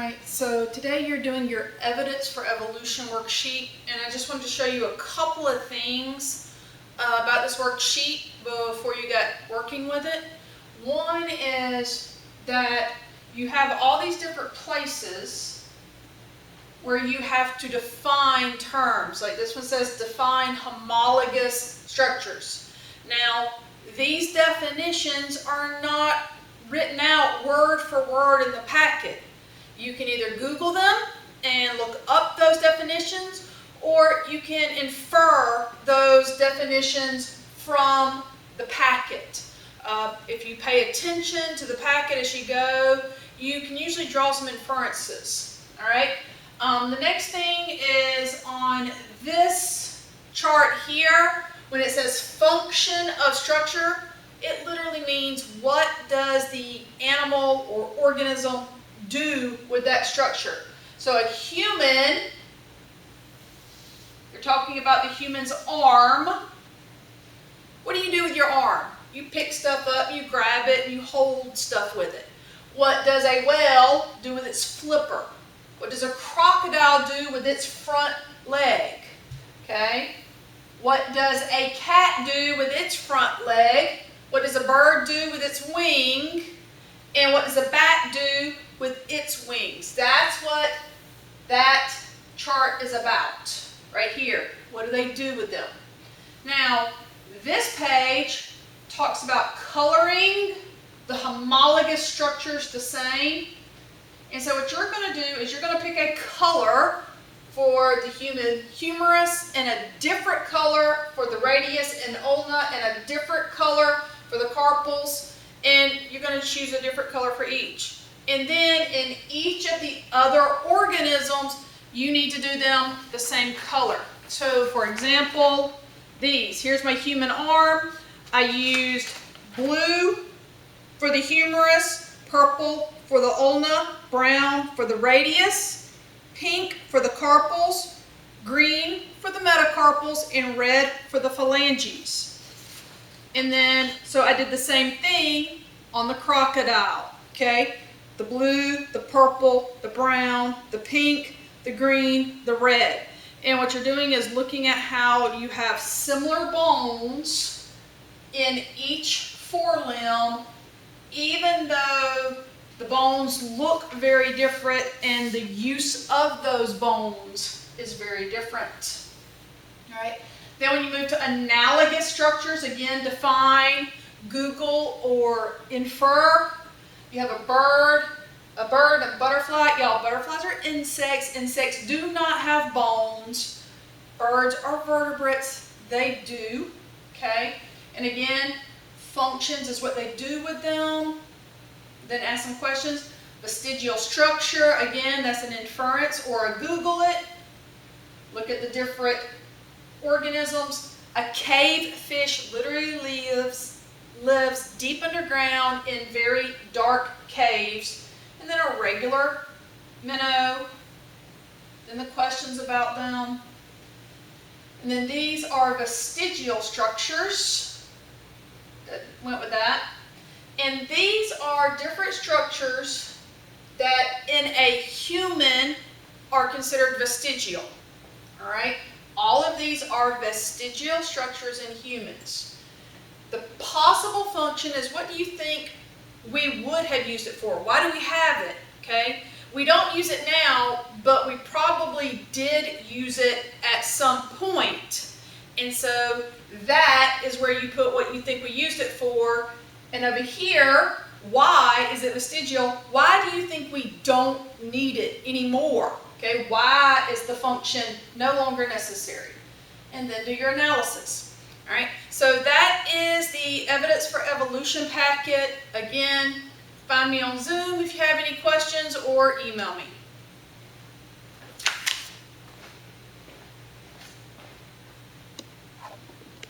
Alright, so today you're doing your evidence for evolution worksheet, and I just wanted to show you a couple of things about this worksheet before you get working with it. One is that you have all these different places where you have to define terms. Like this one says define homologous structures. Now, these definitions are not written out word for word in the packet. You can either Google them and look up those definitions, or you can infer those definitions from the packet. If you pay attention to the packet as you go, you can usually draw some inferences. All right. The next thing is on this chart here, when it says function of structure, it literally means what does the animal or organism do with that structure. So a human, you're talking about the human's arm. What do you do with your arm? You pick stuff up, you grab it, and you hold stuff with it. What does a whale do with its flipper? What does a crocodile do with its front leg? Okay. What does a cat do with its front leg? What does a bird do with its wing? And what does a bat do with its wings? That's what that chart is about right here. What do they do with them? Now, this page talks about coloring the homologous structures the same. And so what you're going to do is you're going to pick a color for the human humerus and a different color for the radius and ulna and a different color for the carpals, and you're going to choose a different color for each. And then in each of the other organisms, you need to do them the same color. So for example, here's my human arm. I used blue for the humerus, purple for the ulna, brown for the radius, pink for the carpals, green for the metacarpals, and red for the phalanges. And then, so I did the same thing on the crocodile, okay? The blue, the purple, the brown, the pink, the green, the red. And what you're doing is looking at how you have similar bones in each forelimb, even though the bones look very different and the use of those bones is very different. All right. Then when you move to analogous structures, again, define, Google, or infer. You have a bird, a butterfly. Y'all, butterflies are insects. Insects do not have bones. Birds are vertebrates. They do. Okay? And again, functions is what they do with them. Then ask some questions. Vestigial structure, again, that's an inference or a Google it. Look at the different organisms. A cave fish literally lives deep underground in very dark caves. And then a regular minnow. Then the questions about them. And then these are vestigial structures that went with that. And these are different structures that in a human are considered vestigial. All right? All of these are vestigial structures in humans. The possible function is, what do you think we would have used it for? Why do we have it? Okay? We don't use it now, but we probably did use it at some point. And so that is where you put what you think we used it for. And over here, why is it vestigial? Why do you think we don't need it anymore? Okay, why is the function no longer necessary? And then do your analysis. All right, so that is the evidence for evolution packet. Again, find me on Zoom if you have any questions, or email me.